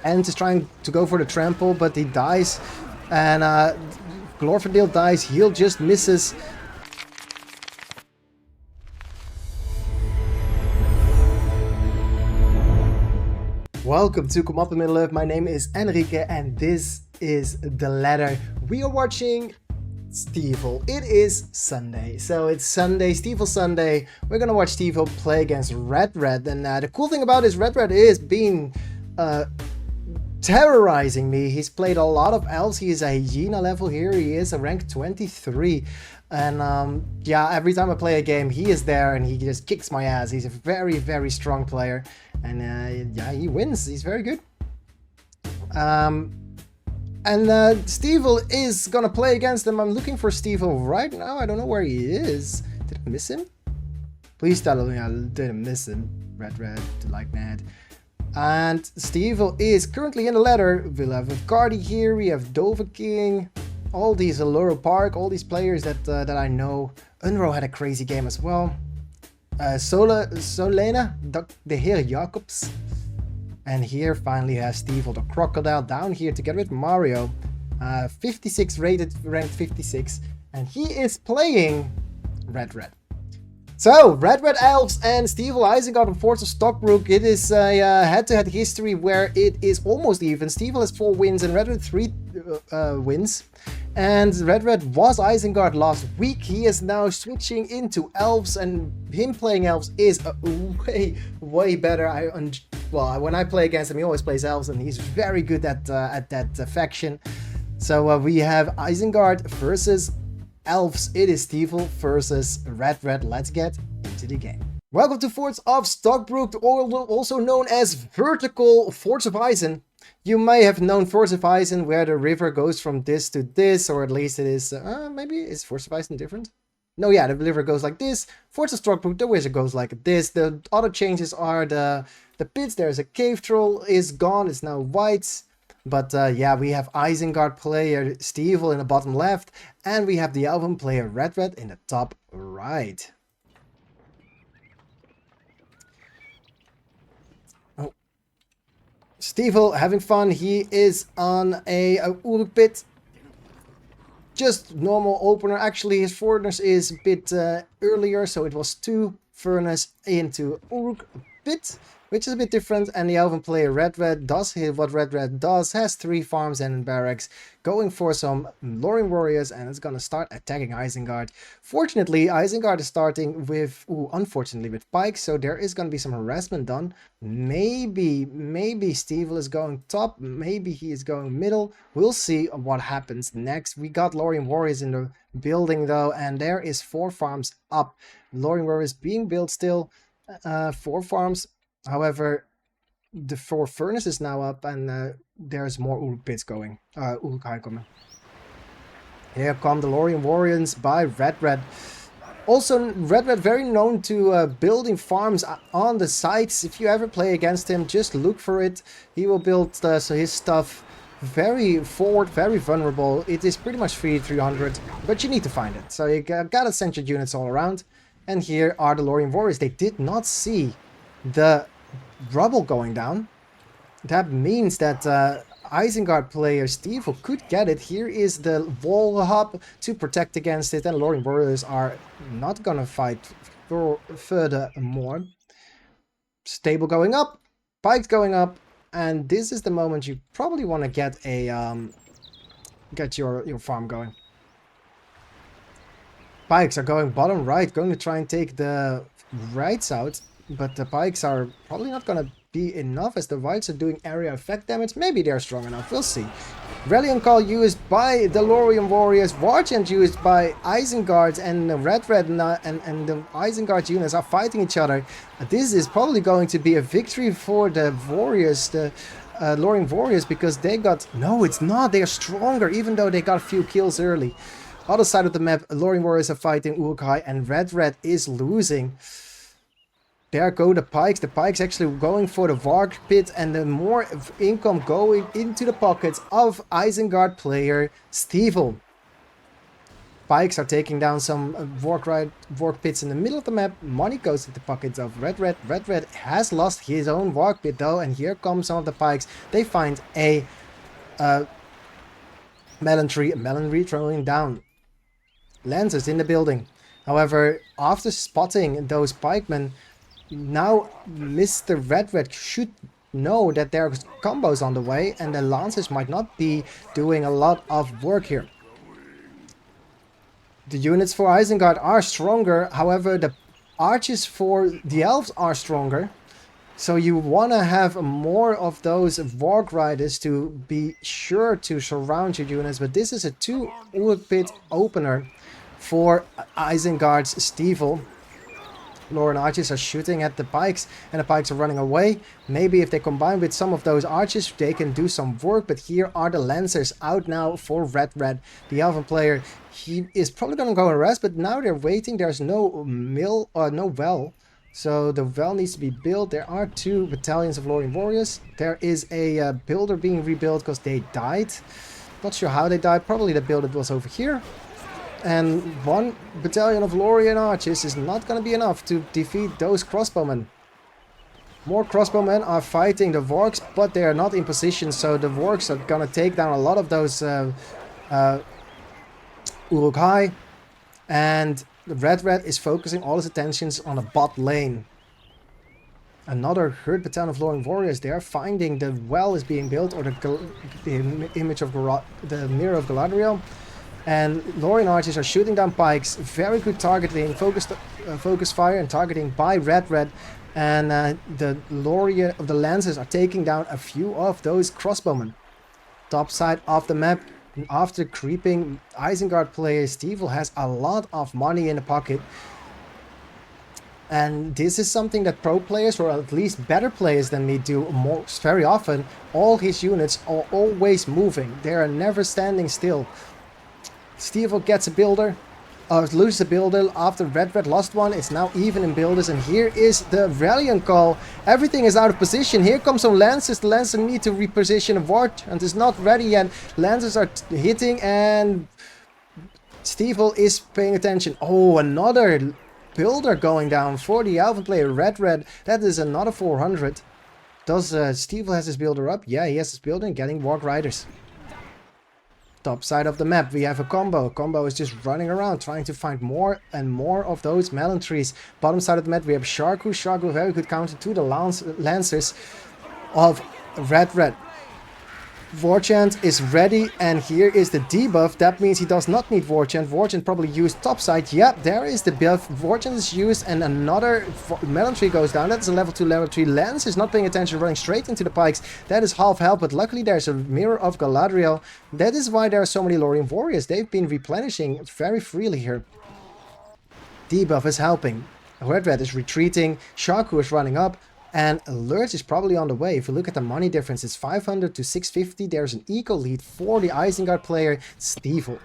Ent is trying to go for the trample, but he dies. And Glorfindel dies. Heal just misses. Welcome to Come Up in Middle Earth. My name is Enrique and this is The Ladder. We are watching Stevil. It is Sunday. So it's Sunday, Stevil Sunday. We're gonna watch Stevil play against redred. And the cool thing about this redred is being terrorizing me. He's played a lot of elves. He is a Hyena level here. He is a rank 23. And yeah, every time I play a game, he is there and he just kicks my ass. He's a very, very strong player. And yeah, he wins. He's very good. And Stevil is gonna play against him. I'm looking for Stevil right now. I don't know where he is. Did I miss him? Please tell me I didn't miss him. Redred, like that. And Stevil is currently in the ladder. We'll have Cardi here. We have Dovahking. All these Allura Park. All these players that I know. Unro had a crazy game as well. Solena, the Heer Jacobs. And here finally has Stevil, the Crocodile, down here together with Mario. 56 rated, ranked 56. And he is playing redred. So, redred Elves and Stevil Isengard and Fords of Stockbrook. It is a head-to-head history where it is almost even. Stevil has 4 wins and redred 3 wins. And redred was Isengard last week. He is now switching into Elves, and him playing Elves is way better. Well, when I play against him, he always plays Elves, and he's very good at that faction. So we have Isengard versus Elves. It is Stevil versus redred. Let's get into the game. Welcome to Fords of Stockbrook, also known as vertical Fords of Isen. You may have known Fords of Isen where the river goes from this to this, or at least it is, maybe is Fords of Isen different? No, yeah, the river goes like this. Fords of Stockbrook, the wizard goes like this. The other changes are the pits. There's a cave troll is gone, it's now white. But yeah, we have Isengard player Stevil in the bottom left, and we have the Elven player redred in the top right. Oh. Stevil having fun. He is on a Uruk pit. Just normal opener. Actually, his furnace is a bit earlier, so it was 2 furnace into Uruk pit, which is a bit different. And the Elven player redred does what redred does, has 3 farms and barracks, going for some Loring warriors, and it's gonna start attacking Isengard. Fortunately, Isengard is starting with, unfortunately, with pikes, so there is gonna be some harassment done. Maybe Stevil is going top, maybe he is going middle. We'll see what happens next. We got Loring warriors in the building though, and there is 4 farms up. Loring warriors being built still, 4 farms. However, the 4 furnaces now up, and there's more Uruk pits going. Uruk high coming. Here come the Loring warriors by redred. Also, redred very known to building farms on the sides. If you ever play against him, just look for it. He will build so his stuff very forward, very vulnerable. It is pretty much free 300, but you need to find it. So you gotta send your units all around. And here are the Loring warriors. They did not see the rubble going down. That means that Isengard player Stevil could get it. Here is the wall hub to protect against it, and Loring warriors are not gonna fight further more. Stable going up, pikes going up, and this is the moment you probably want to get a get your farm going. Pikes are going bottom right, going to try and take the rights out. But the pikes are probably not going to be enough, as the whites are doing area effect damage. Maybe they're strong enough, we'll see. Rallying call used by the Loring warriors, Warchant used by Isengard, and redred and the Isengard units are fighting each other. This is probably going to be a victory for the warriors, the Loring warriors, because they got... No, it's not, they are stronger, even though they got a few kills early. Other side of the map, Loring warriors are fighting Uruk-hai, and redred is losing. There go the pikes. The pikes actually going for the Varg pit, and the more income going into the pockets of Isengard player Stevil. Pikes are taking down some Vork pits in the middle of the map. Money goes to the pockets of redred. Redred has lost his own Vork pit though, and here come some of the Pikes. They find a melon tree throwing down. Lancers in the building. However, after spotting those pikemen, now Mr. Redred should know that there are combos on the way, and the Lancers might not be doing a lot of work here. The units for Isengard are stronger, however the archers for the Elves are stronger. So you want to have more of those Vork Riders to be sure to surround your units, but this is a 2 Uruk pit opener for Isengard's Stevil. Lauren archers are shooting at the pikes, and the pikes are running away. Maybe if they combine with some of those archers, they can do some work, but here are the Lancers out now for Redred. The Elven player, he is probably going to go and rest, but now they're waiting. There's no mill or no well, so the well needs to be built. There are 2 battalions of Lorien warriors. There is a builder being rebuilt because they died. Not sure how they died. Probably the builder was over here. And 1 battalion of Lorien archers is not going to be enough to defeat those crossbowmen. More crossbowmen are fighting the Vorks, but they are not in position, so the Vorks are going to take down a lot of those Uruk-hai. And Redred is focusing all his attentions on a bot lane. Another 3rd battalion of Lorien warriors, they are finding the well is being built, or the image of the mirror of Galadriel. And Lorien archers are shooting down pikes. Very good targeting, focus fire and targeting by Redred. And the Lorien of the Lancers are taking down a few of those crossbowmen. Top side of the map. And after creeping Isengard player, Stevil has a lot of money in the pocket. And this is something that pro players, or at least better players than me, do very often. All his units are always moving. They are never standing still. Stevil gets a builder, loses a builder after Redred lost one. It's now even in builders, and here is the Valiant call. Everything is out of position. Here comes some Lancers. The Lancers need to reposition a ward, and it's not ready yet. Lancers are hitting, and Stevil is paying attention. Oh, another builder going down for the Elven player, Redred. That is another 400. Does Stevil has his builder up? Yeah, he has his builder and getting Vork Riders. Top side of the map, we have a combo. Combo is just running around trying to find more and more of those melon trees. Bottom side of the map, we have Sharku. Sharku, very good counter to the Lancers of Redred. Vorchant is ready, and here is the debuff. That means he does not need Vorchant. Vorchant probably used topside. Yep, there is the buff. Vorchant is used, and another melon tree goes down. That's a level 2, level 3. Lance is not paying attention, running straight into the pikes. That is half health, but luckily there's a mirror of Galadriel. That is why there are so many Lorien warriors. They've been replenishing very freely here. Debuff is helping. Redred is retreating. Sharku is running up. And Lurch is probably on the way. If you look at the money difference, it's 500 to 650. There's an equal lead for the Isengard player, Stevil.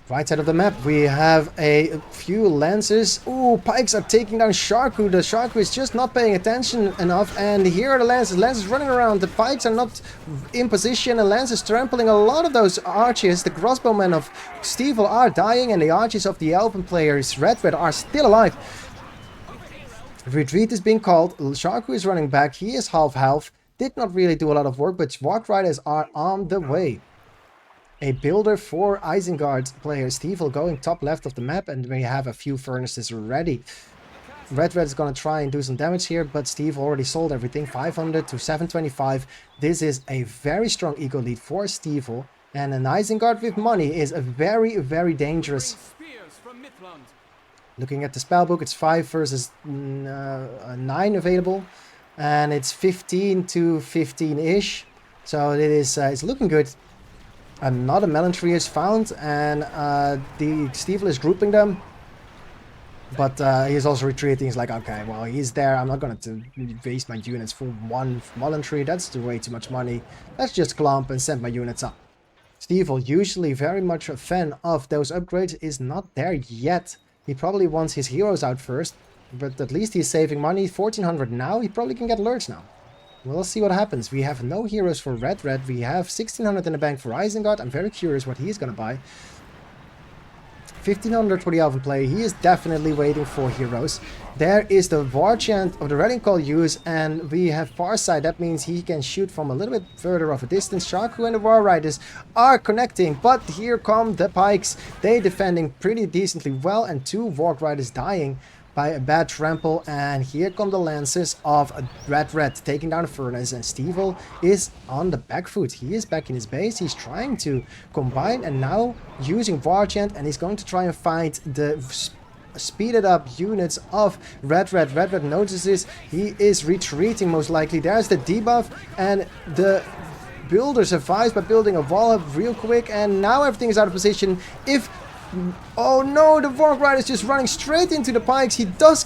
Right side of the map, we have a few Lancers. Ooh, pikes are taking down Sharku. The Sharku is just not paying attention enough. And here are the Lancers. Lancers running around. The pikes are not in position. And Lancers trampling a lot of those archers. The crossbowmen of Stevil are dying. And the archers of the Elven players, Redred, are still alive. Retreat is being called. Sharku is running back. He is half health. Did not really do a lot of work, but Vork Riders are on the way. A builder for Isengard player Stevil going top left of the map, and we have a few furnaces ready. Redred is going to try and do some damage here, but Steve already sold everything. 500 to 725. This is a very strong ego lead for Stevil, and an Isengard with money is a very, very dangerous. Looking at the spellbook, it's 5 versus 9 available, and it's 15 to 15-ish. So it is it's looking good. Another melon tree is found, and the Stevil is grouping them. But he's also retreating. He's like, okay, well, he's there. I'm not going to waste my units for one melon tree. That's way too much money. Let's just clump and send my units up. Stevil, usually very much a fan of those upgrades, is not there yet. He probably wants his heroes out first, but at least he's saving money. 1400 now. He probably can get lurch now. We'll see what happens. We have no heroes for redred. We have 1600 in the bank for Isengard. I'm very curious what he's going to buy. 1500 for the Elven player. He is definitely waiting for heroes. There is the War Chant of the Redding Call use, and we have Farsight. That means he can shoot from a little bit further of a distance. Shaku and the War Riders are connecting, but here come the Pikes. They defending pretty decently well, and 2 War Riders dying by a bad trample, and here come the Lancers of redred taking down the Furnace, and Stevil is on the back foot. He is back in his base. He's trying to combine and now using War Chant, and he's going to try and fight the speeded up units of redred. Redred notices he is retreating most likely. There's the debuff, and the builder survives by building a wall up real quick, and now everything is out of position. Oh no, the Warg Rider is just running straight into the Pikes. He does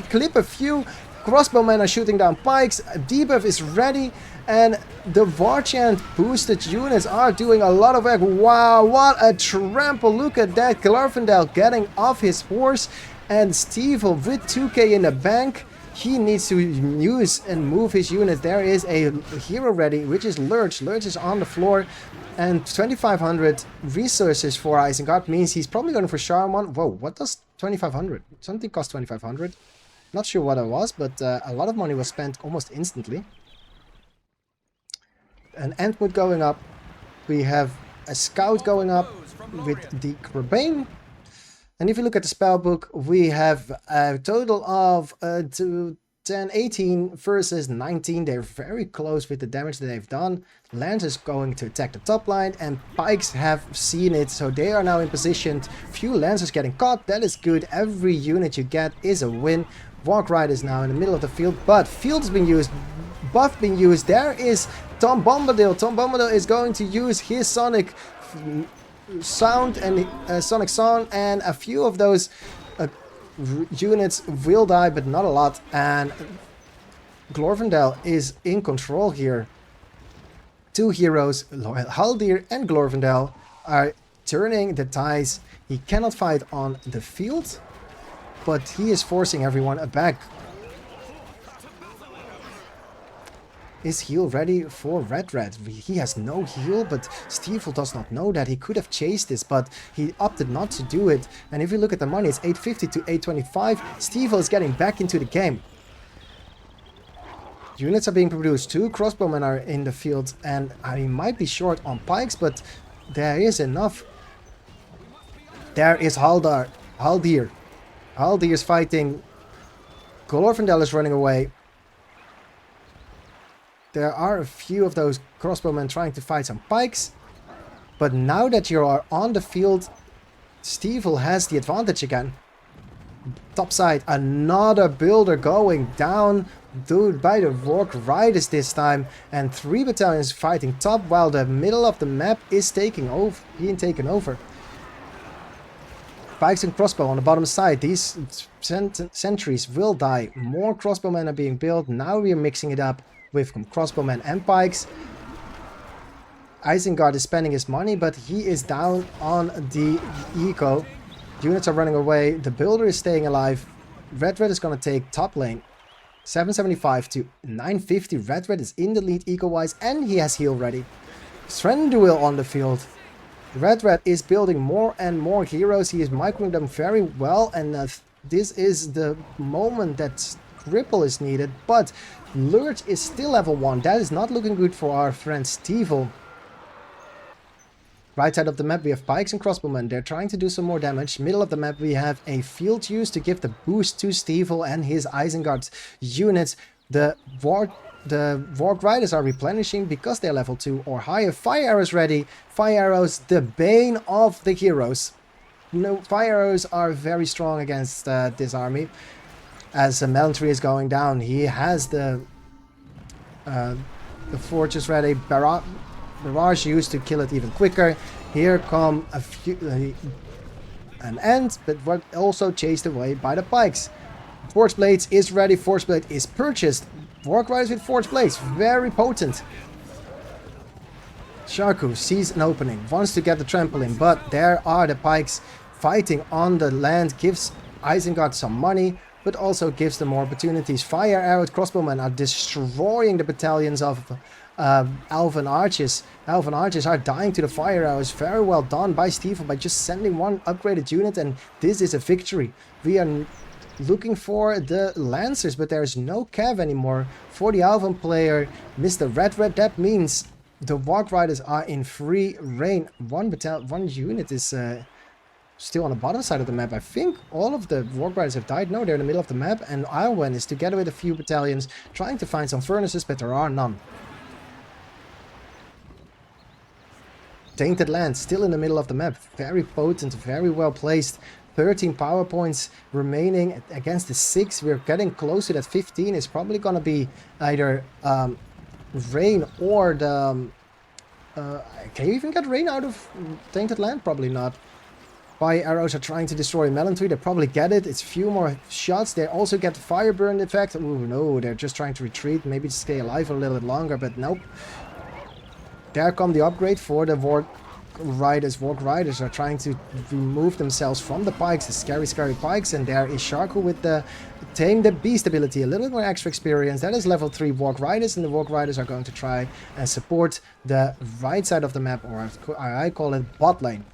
clip a few. Crossbowmen are shooting down Pikes. Debuff is ready. And the War Chant boosted units are doing a lot of work. Wow, what a trample. Look at that. Glorfindel getting off his horse. And Stevil with 2k in the bank. He needs to use and move his units. There is a hero ready, which is Lurch. Lurch is on the floor. And 2500 resources for Isengard means he's probably going for Charmon. Whoa, what does 2500? Something cost 2500. Not sure what it was, but a lot of money was spent almost instantly. An Entmoot going up. We have a Scout going up with the Crabane. And if you look at the spellbook, we have a total of 10, 18 versus 19. They're very close with the damage that they've done. Lance is going to attack the top line, and Pikes have seen it, so they are now in position. Few Lancers getting caught. That is good. Every unit you get is a win. Warg Rider is now in the middle of the field, but field's been used, buff being used. There is Tom Bombadil. Tom Bombadil is going to use his Sonic Sound and Sonic Song, and a few of those units will die, but not a lot. And Glorfindel is in control here. 2 heroes, Haldir and Glorfindel, are turning the ties. He cannot fight on the field, but he is forcing everyone back. Is heal ready for redred? He has no heal, but Stevil does not know that. He could have chased this, but he opted not to do it. And if you look at the money, it's 850 to 825. Stevil is getting back into the game. Units are being produced. 2 crossbowmen are in the field, and he might be short on Pikes, but there is enough. There is Haldir. Haldir is fighting. Glorfindel is running away. There are a few of those crossbowmen trying to fight some Pikes. But now that you are on the field, Stevil has the advantage again. Top side, another builder going down by the Warg Riders this time. And 3 battalions fighting top while the middle of the map is being taken over. Pikes and crossbow on the bottom side. These sentries will die. More crossbowmen are being built. Now we are mixing it up with crossbowmen and Pikes. Isengard is spending his money, but he is down on the eco. Units are running away. The builder is staying alive. Redred is going to take top lane. 775 to 950. Redred is in the lead eco-wise, and he has heal ready. Thranduil on the field. Redred is building more and more heroes. He is microing them very well, and this is the moment that Cripple is needed, but Lurch is still level 1. That is not looking good for our friend Stevil. Right side of the map we have Pikes and crossbowmen. They're trying to do some more damage. Middle of the map we have a field use to give the boost to Stevil and his Isengard units. The Warg Riders are replenishing because they're level 2 or higher. Fire arrows ready. Fire arrows, the bane of the heroes. No, fire arrows are very strong against this army. As Melantree is going down, he has the fortress ready. Barrage used to kill it even quicker. Here come a few an end, but what also chased away by the Pikes. Forge Blades is ready. Forge Blade is purchased. Warg Riders with Forge Blades, very potent. Shaku sees an opening, wants to get the trampoline, but there are the Pikes fighting on the land. Gives Isengard some money. but also gives them more opportunities. Fire arrowed crossbowmen are destroying the battalions of elven archers. Elven archers are dying to the fire arrows. Very well done by Stevil by just sending one upgraded unit, and this is a victory. We are looking for the lancers, but there is no cav anymore for the elven player, Mr. Redred. That means the walk riders are in free reign. One unit is still on the bottom side of the map. I think all of the walk riders have died. No, they're in the middle of the map, and Iron is together with a few battalions trying to find some furnaces, but there are none. Tainted Land still in the middle of the map. Very potent, very well placed. 13 power points remaining against the 6. We're getting close to that 15. It's probably going to be either rain or the... can you even get rain out of Tainted Land? Probably not. Fire arrows are trying to destroy Melon Tree. They probably get it. It's a few more shots. They also get the fire burn effect. Oh no, they're just trying to retreat. Maybe to stay alive a little bit longer, but nope. There come the upgrade for the Walk Riders. Walk Riders are trying to remove themselves from the pikes, the scary pikes, and there is Sharko with the Tame the Beast ability. A little bit more extra experience. That is level 3 Walk Riders, and the Walk Riders are going to try and support the right side of the map, or I call it bot lane.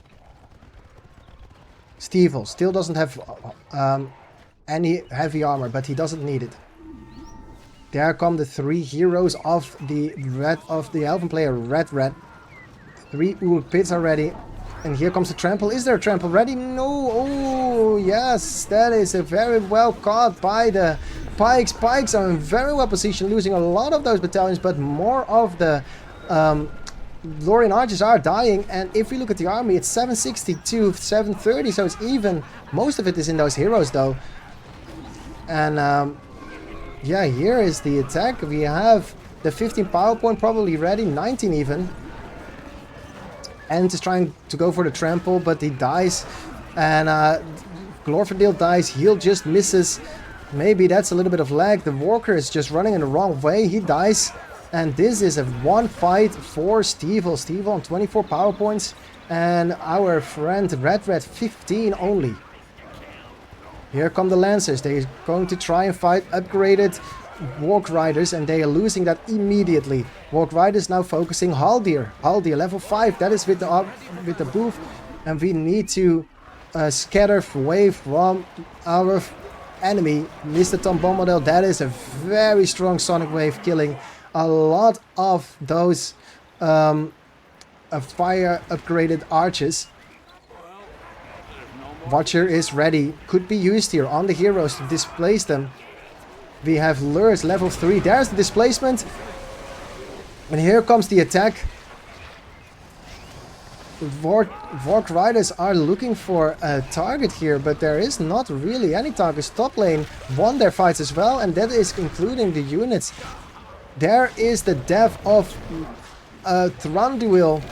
Stevil still doesn't have any heavy armor, but he doesn't need it. There come the 3 heroes of the elven player, Redred. 3 Uruk pits are ready. And here comes the trample. Is there a trample ready? No. Oh, yes. That is a very well caught by the pikes. Pikes are in very well positioned, losing a lot of those battalions, but more of the Lorien archers are dying. And if we look at the army, it's 760 to 730, so it's even. Most of it is in those heroes, though. And yeah, here is the attack. We have the 15 power point probably ready, 19 even. And is trying to go for the trample, but he dies. And Glorfindel dies. Heal just misses. Maybe that's a little bit of lag. The Walker is just running in the wrong way. He dies. And this is a one fight for Stevil. Stevil on 24 power points. And our friend Redred 15 only. Here come the Lancers. They're going to try and fight upgraded Walk Riders, and they are losing that immediately. Walk Riders now focusing Haldir. Haldir level 5. That is with the booth, and we need to scatter away from our enemy, Mr. Tom Bombadil. That is a very strong sonic wave, killing a lot of those fire upgraded archers. Watcher is ready. Could be used here on the heroes to displace them. We have Lures level 3. There's the displacement. And here comes the attack. Walk Riders are looking for a target here, but there is not really any targets. Top lane won their fights as well, and that is including the units. There is the death of Thranduil.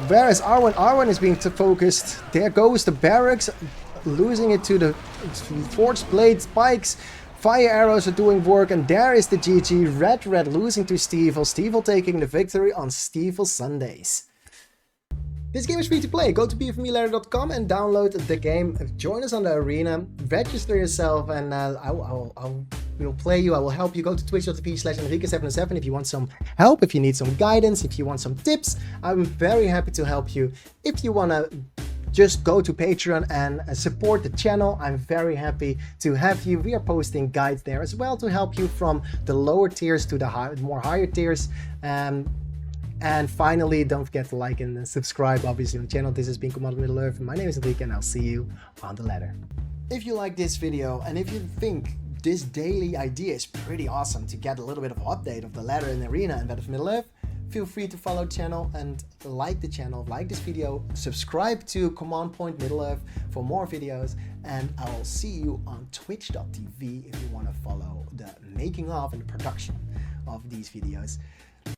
Where is Arwen? Arwen is being focused. There goes the barracks, losing it to the forged blade spikes. Fire arrows are doing work, and there is the GG. Redred losing to Stevil. Stevil taking the victory on Stevil Sundays. This game is free to play. Go to bfmeladder.com and download the game. Join us on the arena. Register yourself, and I will play you. I will help you. Go to twitch.tv/Enrique707 if you want some help, if you need some guidance, if you want some tips. I'm very happy to help you. If you want to just go to Patreon and support the channel, I'm very happy to have you. We are posting guides there as well to help you from the lower tiers to the higher tiers. And finally, don't forget to like and subscribe, obviously, on the channel. This has been Command Middle-earth. My name is Enrique, and I'll see you on the ladder. If you like this video, and if you think this daily idea is pretty awesome to get a little bit of update of the ladder and arena and that of Middle-earth, feel free to follow the channel and like the channel, like this video, subscribe to Command Point Middle-earth for more videos, and I will see you on twitch.tv if you want to follow the making of and the production of these videos.